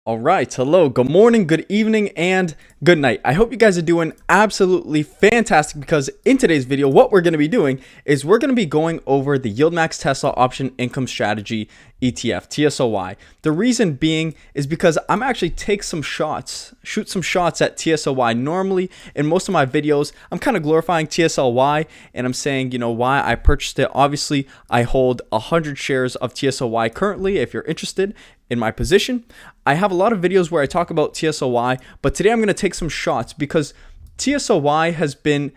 All right, hello, good morning, good evening, and good night. I hope you guys are doing absolutely fantastic because in today's video, what we're going to be doing is we're going to be going over the Yieldmax Tesla Option Income Strategy ETF, tSLY. The reason being is because I'm actually shoot some shots at tSLY. Normally, in most of my videos, I'm kind of glorifying tSLY and I'm saying, why I purchased it. Obviously, I hold 100 shares of tSLY currently. If you're interested in my position, I have a lot of videos where I talk about tSLY, but today I'm going to take some shots because tSLY has been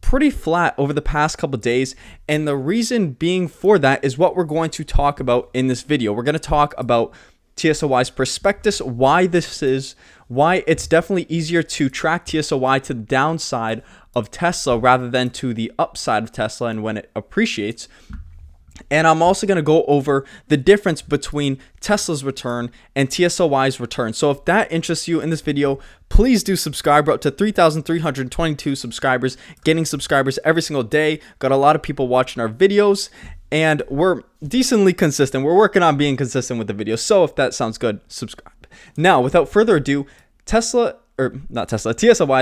pretty flat over the past couple days, and the reason being for that is what we're going to talk about in this video. We're going to talk about tSLY's prospectus, why it's definitely easier to track tSLY to the downside of Tesla rather than to the upside of Tesla and when it appreciates. And I'm also going to go over the difference between Tesla's return and tSLY's return. So if that interests you in this video, please do subscribe. We're up to 3,322 subscribers, getting subscribers every single day. Got a lot of people watching our videos, and we're decently consistent. We're working on being consistent with the videos. So if that sounds good, subscribe. Now, without further ado, tSLY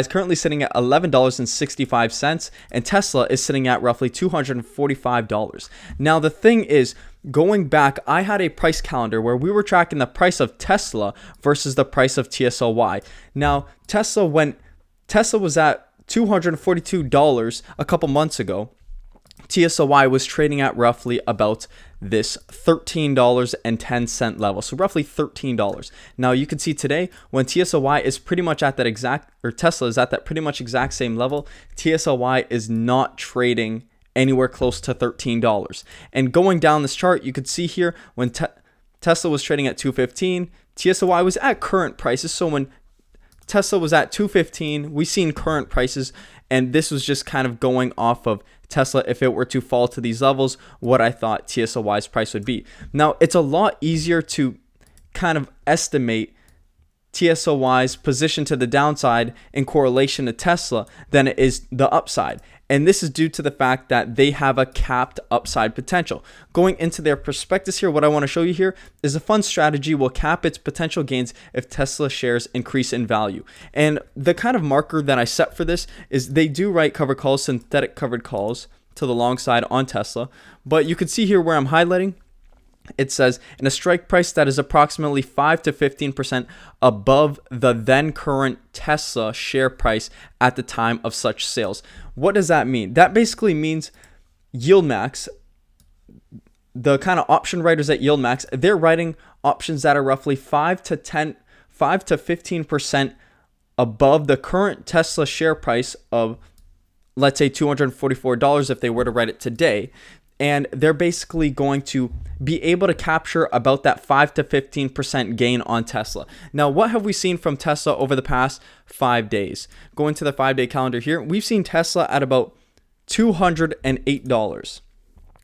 is currently sitting at $11.65, and Tesla is sitting at roughly $245. Now, the thing is, going back, I had a price calendar where we were tracking the price of Tesla versus the price of tSLY. Now, Tesla was at $242 a couple months ago. tSLY was trading at roughly about this $13.10 level, so roughly $13. Now you can see today when tSLY is pretty much at that Tesla is at that pretty much exact same level, tSLY is not trading anywhere close to $13. And going down this chart, you could see here when Tesla was trading at $215, tSLY was at current prices. So when Tesla was at $215, we seen current prices, and this was just kind of going off of Tesla. If it were to fall to these levels, what I thought tSLY's price would be. Now, it's a lot easier to kind of estimate tSLY's position to the downside in correlation to Tesla than it is the upside. And this is due to the fact that they have a capped upside potential. Going into their prospectus here, what I want to show you here is a fund strategy will cap its potential gains if Tesla shares increase in value. And the kind of marker that I set for this is they do write covered calls, synthetic covered calls to the long side on Tesla. But you can see here where I'm highlighting, it says in a strike price that is approximately 5 to 15% above the then current Tesla share price at the time of such sales. What does that mean? That basically means Yieldmax, the kind of option writers at Yieldmax, they're writing options that are roughly 5 to 15% above the current Tesla share price of, let's say, $244 if they were to write it today. And they're basically going to be able to capture about that 5 to 15% gain on Tesla. Now, what have we seen from Tesla over the past 5 days? Going to the 5-day calendar here, we've seen Tesla at about $208.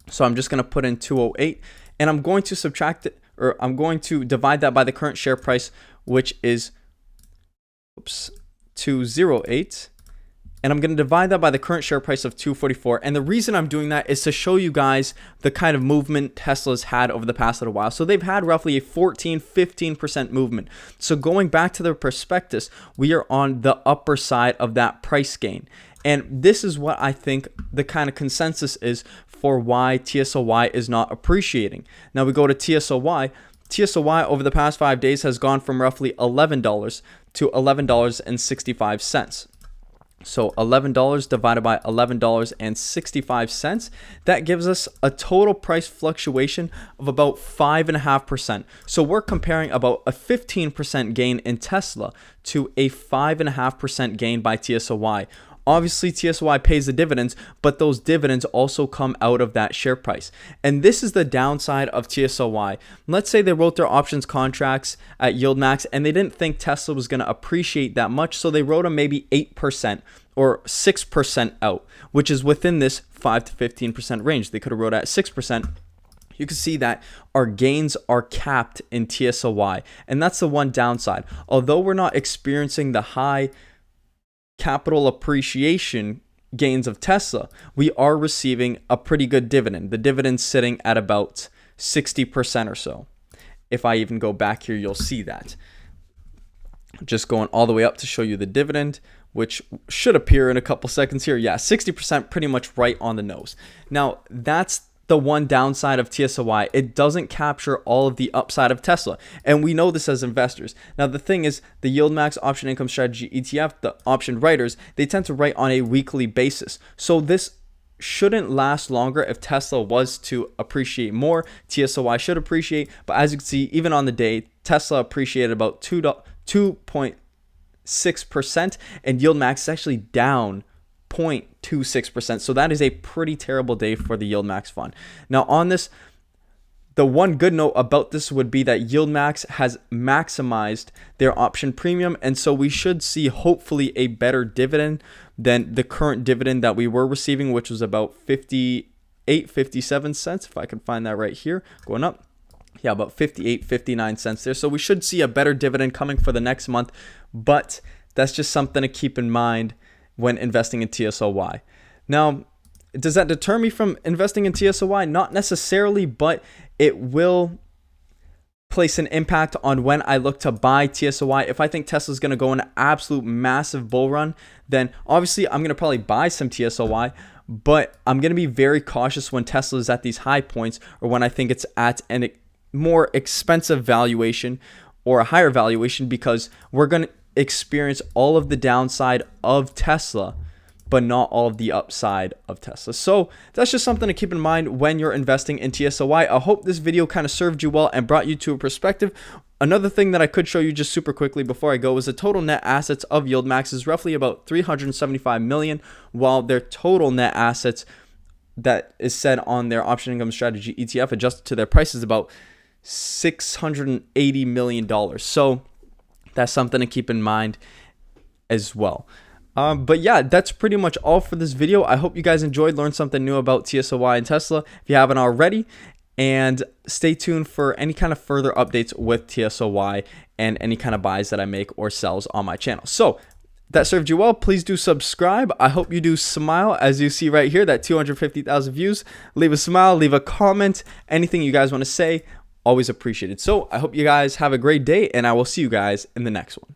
So I'm just going to put in 208, and I'm going to subtract it, or I'm going to divide that by the current share price, which is 208. And I'm going to divide that by the current share price of $244. And the reason I'm doing that is to show you guys the kind of movement Tesla's had over the past little while. So they've had roughly a 15% movement. So going back to the prospectus, we are on the upper side of that price gain. And this is what I think the kind of consensus is for why tSLY is not appreciating. Now we go to tSLY. tSLY over the past 5 days has gone from roughly $11 to $11.65. So $11 divided by $11.65, that gives us a total price fluctuation of about 5.5%. So we're comparing about a 15% gain in Tesla to a 5.5% gain by tSLY. Obviously, tSLY pays the dividends, but those dividends also come out of that share price. And this is the downside of tSLY. Let's say they wrote their options contracts at Yieldmax and they didn't think Tesla was going to appreciate that much, so they wrote them maybe 8% or 6% out, which is within this 5 to 15% range. They could have wrote at 6%. You can see that our gains are capped in tSLY, and that's the one downside. Although we're not experiencing the high capital appreciation gains of Tesla, we are receiving a pretty good dividend. The dividend's sitting at about 60% or so. if I even go back here, you'll see that. Just going all the way up to show you the dividend, which should appear in a couple seconds here. Yeah, 60%, pretty much right on the nose. Now, that's the one downside of tSLY. It doesn't capture all of the upside of Tesla, and we know this as investors. Now, the thing is, the Yieldmax option income strategy ETF, the option writers, they tend to write on a weekly basis. So this shouldn't last longer. If Tesla was to appreciate more, tSLY should appreciate. But as you can see, even on the day, Tesla appreciated about 2.6%, and Yieldmax is actually down 0.26%. So that is a pretty terrible day for the Yieldmax fund. Now on this, the one good note about this would be that Yieldmax has maximized their option premium, and so we should see hopefully a better dividend than the current dividend that we were receiving, which was about 58.57 cents, if I can find that right here, going up. Yeah, about 58.59 cents there. So we should see a better dividend coming for the next month, but that's just something to keep in mind when investing in tSLY. Now, does that deter me from investing in tSLY? Not necessarily, but it will place an impact on when I look to buy tSLY. If I think Tesla's going to go on an absolute massive bull run, then obviously I'm going to probably buy some tSLY, but I'm going to be very cautious when Tesla is at these high points, or when I think it's at a more expensive valuation or a higher valuation, because we're going to experience all of the downside of Tesla, but not all of the upside of Tesla. So that's just something to keep in mind when you're investing in tSLY. I hope this video kind of served you well and brought you to a perspective. Another thing that I could show you just super quickly before I go is the total net assets of Yieldmax is roughly about 375 million, while their total net assets that is said on their option income strategy ETF adjusted to their price is about $680 million. So that's something to keep in mind as well. But yeah, that's pretty much all for this video. I hope you guys enjoyed, learned something new about tSLY and Tesla if you haven't already. And stay tuned for any kind of further updates with tSLY and any kind of buys that I make or sells on my channel. So that served you well. Please do subscribe. I hope you do smile, as you see right here, that 250,000 views. Leave a smile, leave a comment, anything you guys want to say. Always appreciated. So I hope you guys have a great day, and I will see you guys in the next one.